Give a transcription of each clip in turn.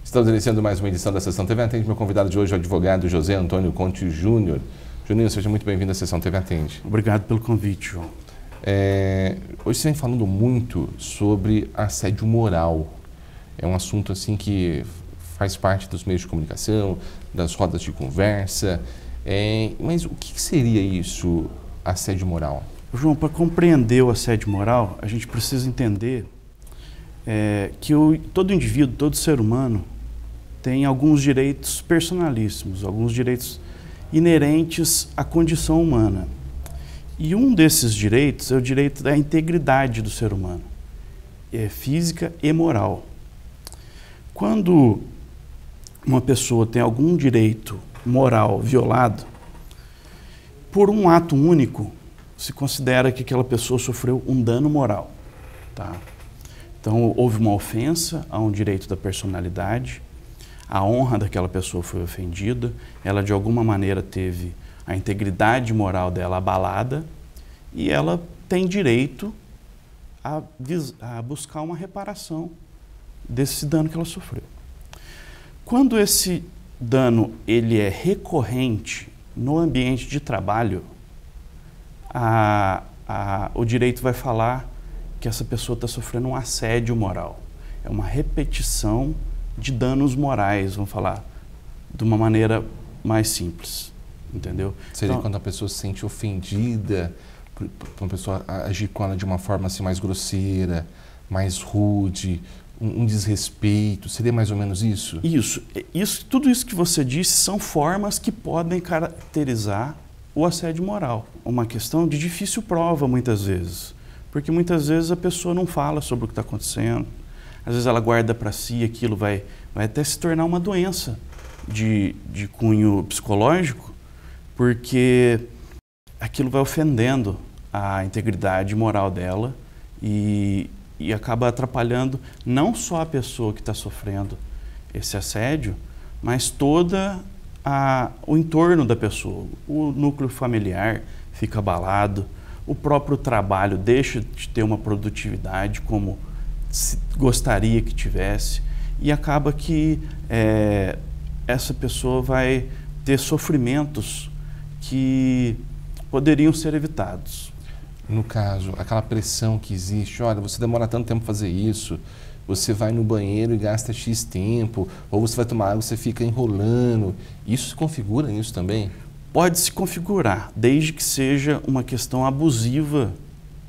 Estamos iniciando mais uma edição da Sessão TV Atende. Meu convidado de hoje é o advogado José Antônio Conte Júnior. Juninho, seja muito bem-vindo à Sessão TV Atende. Obrigado pelo convite, João. Hoje você vem falando muito sobre assédio moral. É um assunto assim que faz parte dos meios de comunicação, das rodas de conversa. Mas o que seria isso, assédio moral? João, para compreender o assédio moral, a gente precisa entender que todo indivíduo, todo ser humano, tem alguns direitos personalíssimos, alguns direitos inerentes à condição humana. E um desses direitos é o direito da integridade do ser humano, física e moral. Quando uma pessoa tem algum direito moral violado, por um ato único, se considera que aquela pessoa sofreu um dano moral. Tá? Então, houve uma ofensa a um direito da personalidade, a honra daquela pessoa foi ofendida, ela de alguma maneira teve a integridade moral dela abalada e ela tem direito a buscar uma reparação desse dano que ela sofreu. Quando esse dano ele é recorrente no ambiente de trabalho, o direito vai falar que essa pessoa está sofrendo um assédio moral. É uma repetição de danos morais, vamos falar de uma maneira mais simples, entendeu? Seria então, quando a pessoa se sente ofendida, por uma pessoa agir com ela de uma forma assim mais grosseira, mais rude, um desrespeito, seria mais ou menos isso? Tudo isso que você disse são formas que podem caracterizar o assédio moral. Uma questão de difícil prova muitas vezes, porque muitas vezes a pessoa não fala sobre o que está acontecendo, às vezes ela guarda para si e aquilo vai até se tornar uma doença de cunho psicológico, porque aquilo vai ofendendo a integridade moral dela e acaba atrapalhando não só a pessoa que está sofrendo esse assédio, mas toda o entorno da pessoa. O núcleo familiar fica abalado, o próprio trabalho deixa de ter uma produtividade como se gostaria que tivesse, e acaba que essa pessoa vai ter sofrimentos que poderiam ser evitados. No caso, aquela pressão que existe, olha, você demora tanto tempo para fazer isso, você vai no banheiro e gasta X tempo, ou você vai tomar água e você fica enrolando, isso se configura nisso também? Pode se configurar, desde que seja uma questão abusiva,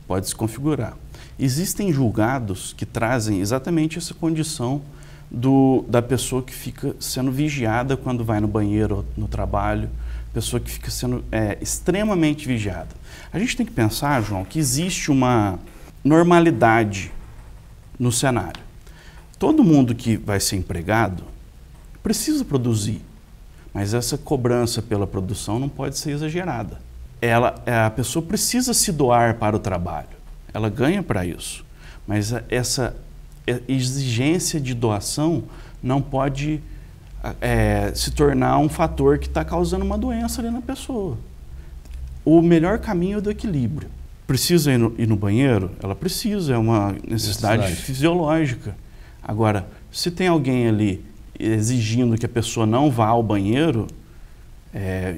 pode se configurar. Existem julgados que trazem exatamente essa condição da pessoa que fica sendo vigiada quando vai no banheiro ou no trabalho, pessoa que fica sendo extremamente vigiada. A gente tem que pensar, João, que existe uma normalidade no cenário. Todo mundo que vai ser empregado precisa produzir, mas essa cobrança pela produção não pode ser exagerada. A pessoa precisa se doar para o trabalho. Ela ganha para isso, mas essa exigência de doação não pode se tornar um fator que está causando uma doença ali na pessoa. O melhor caminho é o do equilíbrio. Precisa ir no banheiro? Ela precisa, é uma necessidade fisiológica. Agora, se tem alguém ali exigindo que a pessoa não vá ao banheiro,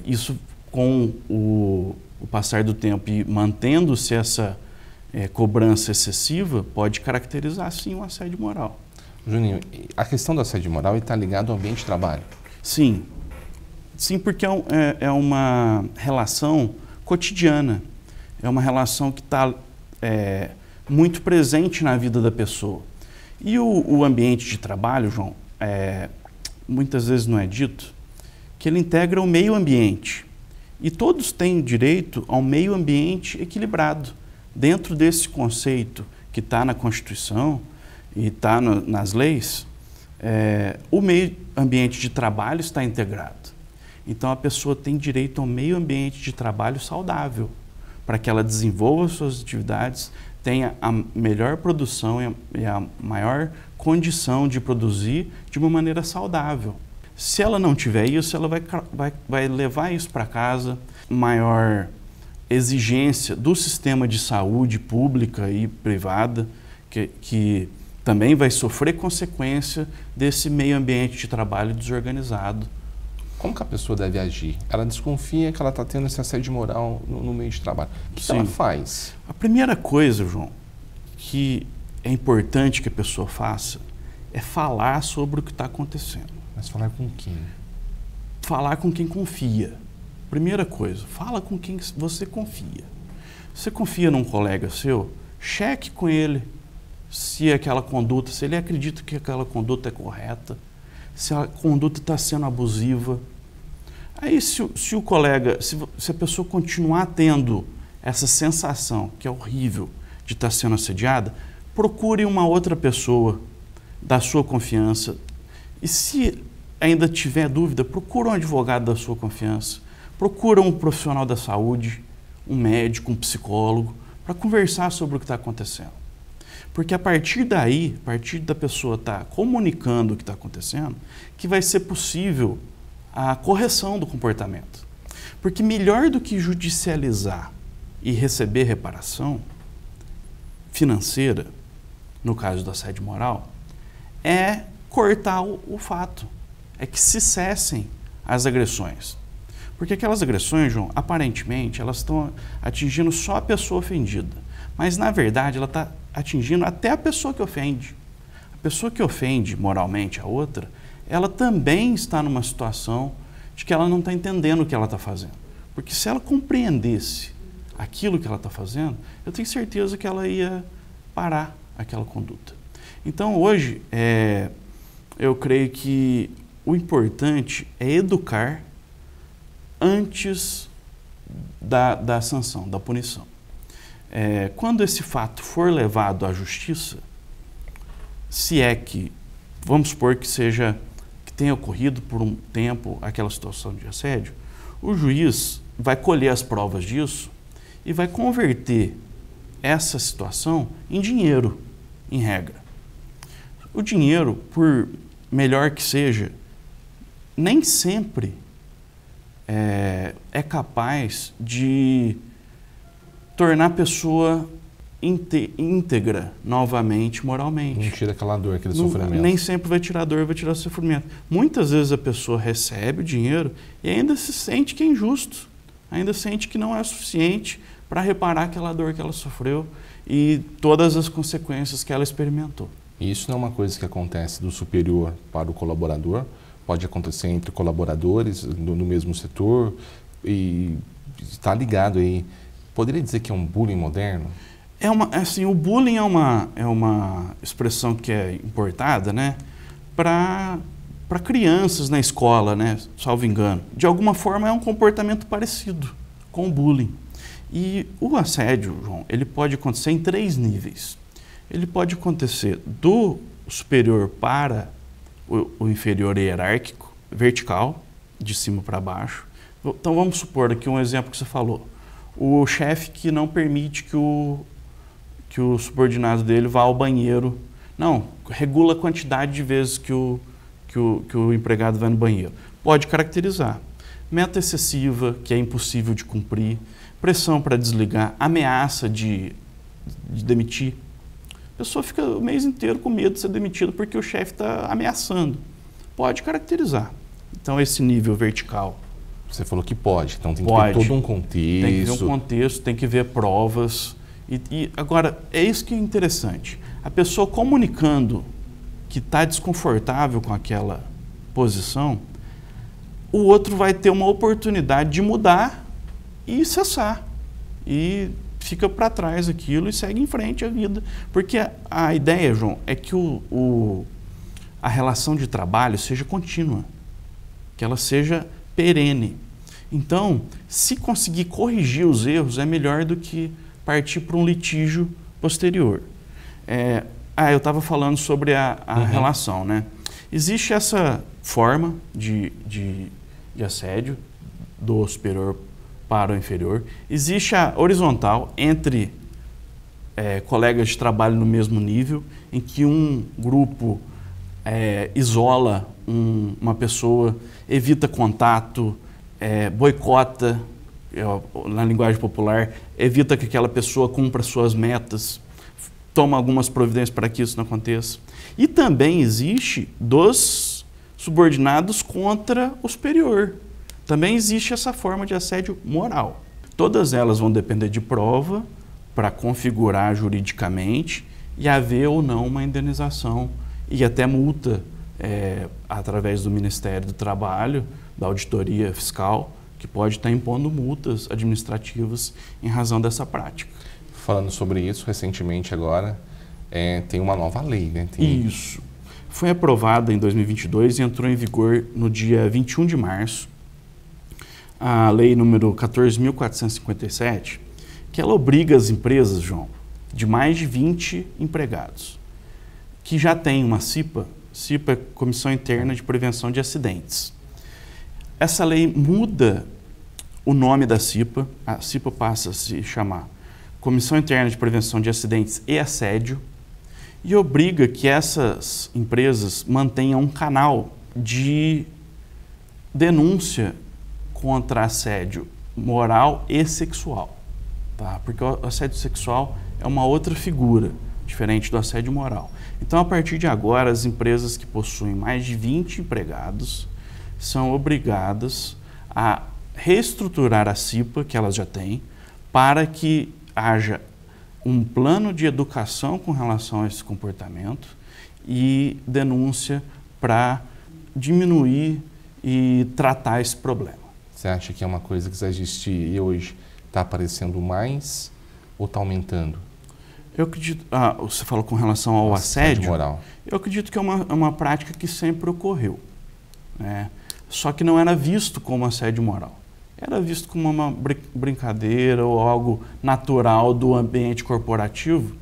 isso com o passar do tempo e mantendo-se essa cobrança excessiva, pode caracterizar, sim, um assédio moral. Juninho, a questão do assédio moral está ligada ao ambiente de trabalho? Sim. Sim, porque é uma relação cotidiana. É uma relação que está muito presente na vida da pessoa. E o ambiente de trabalho, João, muitas vezes não é dito, que ele integra o meio ambiente. E todos têm direito a um meio ambiente equilibrado. Dentro desse conceito que está na Constituição e está nas leis, o meio ambiente de trabalho está integrado. Então, a pessoa tem direito a um meio ambiente de trabalho saudável, para que ela desenvolva suas atividades, tenha a melhor produção e a maior condição de produzir de uma maneira saudável. Se ela não tiver isso, ela vai levar isso para casa, maior exigência do sistema de saúde pública e privada, que também vai sofrer consequência desse meio ambiente de trabalho desorganizado. Como que a pessoa deve agir? Ela desconfia que ela está tendo esse assédio moral no meio de trabalho. O que ela faz? A primeira coisa, João, que é importante que a pessoa faça é falar sobre o que está acontecendo. Mas falar com quem? Falar com quem confia. Primeira coisa, fala com quem você confia. Você confia num colega seu? Cheque com ele se aquela conduta, se ele acredita que aquela conduta é correta, se a conduta está sendo abusiva. Aí se o colega, se a pessoa continuar tendo essa sensação, que é horrível, de estar sendo assediada, procure uma outra pessoa da sua confiança. E se ainda tiver dúvida, procure um advogado da sua confiança, procure um profissional da saúde, um médico, um psicólogo, para conversar sobre o que está acontecendo. Porque a partir daí, a partir da pessoa estar comunicando o que está acontecendo, que vai ser possível a correção do comportamento. Porque melhor do que judicializar e receber reparação financeira, no caso do assédio moral, é cortar o fato, é que se cessem as agressões. Porque aquelas agressões, João, aparentemente, elas estão atingindo só a pessoa ofendida. Mas, na verdade, ela está atingindo até a pessoa que ofende. A pessoa que ofende moralmente a outra, ela também está numa situação de que ela não está entendendo o que ela está fazendo. Porque se ela compreendesse aquilo que ela está fazendo, eu tenho certeza que ela ia parar aquela conduta. Então, hoje, eu creio que o importante é educar antes da sanção, da punição. Quando esse fato for levado à justiça, se é que, vamos supor que tenha ocorrido por um tempo aquela situação de assédio, o juiz vai colher as provas disso e vai converter essa situação em dinheiro, em regra. O dinheiro, por melhor que seja, nem sempre é capaz de tornar a pessoa íntegra novamente, moralmente. Não tira aquela dor, aquele sofrimento. Nem sempre vai tirar a dor, vai tirar o sofrimento. Muitas vezes a pessoa recebe o dinheiro e ainda se sente que é injusto, ainda sente que não é suficiente para reparar aquela dor que ela sofreu e todas as consequências que ela experimentou. E isso não é uma coisa que acontece do superior para o colaborador, pode acontecer entre colaboradores no mesmo setor e está ligado aí. Poderia dizer que é um bullying moderno? O bullying é uma expressão que é importada, né, para crianças na escola, né, salvo engano. De alguma forma é um comportamento parecido com o bullying. E o assédio, João, ele pode acontecer em 3 níveis. Ele pode acontecer do superior para o inferior hierárquico, vertical, de cima para baixo. Então vamos supor aqui um exemplo que você falou. O chefe que não permite que o subordinado dele vá ao banheiro. Não, regula a quantidade de vezes que o empregado vai no banheiro. Pode caracterizar. Meta excessiva, que é impossível de cumprir. Pressão para desligar. Ameaça de demitir. A pessoa fica o mês inteiro com medo de ser demitido porque o chefe está ameaçando. Pode caracterizar. Então, esse nível vertical. Você falou que pode, então tem que ter todo um contexto. Tem que ver um contexto, tem que ver provas. E agora, é isso que é interessante. A pessoa comunicando que está desconfortável com aquela posição, o outro vai ter uma oportunidade de mudar e cessar. E fica para trás aquilo e segue em frente a vida. Porque a ideia, João, é que a relação de trabalho seja contínua, que ela seja perene. Então, se conseguir corrigir os erros, é melhor do que partir para um litígio posterior. Eu estava falando sobre a relação, né? Existe essa forma de assédio do superior para o inferior. Existe a horizontal entre colegas de trabalho no mesmo nível, em que um grupo isola uma pessoa, evita contato, boicota, na linguagem popular, evita que aquela pessoa cumpra suas metas, toma algumas providências para que isso não aconteça. E também existe dos subordinados contra o superior. Também existe essa forma de assédio moral. Todas elas vão depender de prova para configurar juridicamente e haver ou não uma indenização e até multa através do Ministério do Trabalho, da Auditoria Fiscal, que pode estar impondo multas administrativas em razão dessa prática. Falando sobre isso, recentemente agora tem uma nova lei, né? Isso. Foi aprovada em 2022 e entrou em vigor no dia 21 de março, a lei número 14.457, que ela obriga as empresas, João, de mais de 20 empregados, que já tem uma CIPA, CIPA é Comissão Interna de Prevenção de Acidentes. Essa lei muda o nome da CIPA, a CIPA passa a se chamar Comissão Interna de Prevenção de Acidentes e Assédio, e obriga que essas empresas mantenham um canal de denúncia contra assédio moral e sexual, tá? Porque o assédio sexual é uma outra figura, diferente do assédio moral. Então, a partir de agora, as empresas que possuem mais de 20 empregados são obrigadas a reestruturar a CIPA, que elas já têm, para que haja um plano de educação com relação a esse comportamento e denúncia para diminuir e tratar esse problema. Você acha que é uma coisa que já existia e hoje está aparecendo mais ou está aumentando? Eu acredito, você falou com relação ao assédio moral. Eu acredito que é uma prática que sempre ocorreu, né? Só que não era visto como assédio moral. Era visto como uma brincadeira ou algo natural do ambiente corporativo,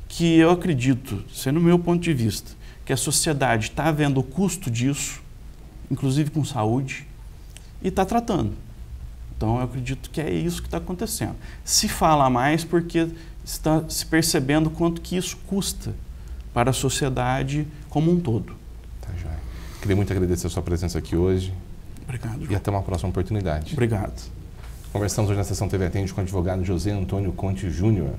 que eu acredito, sendo o meu ponto de vista, que a sociedade está vendo o custo disso, inclusive com saúde, e está tratando. Então, eu acredito que é isso que está acontecendo. Se fala mais porque está se percebendo quanto que isso custa para a sociedade como um todo. Tá, joia. Queria muito agradecer a sua presença aqui hoje. Obrigado, João. E até uma próxima oportunidade. Obrigado. Conversamos hoje na Sessão TV Atende com o advogado José Antônio Conte Júnior.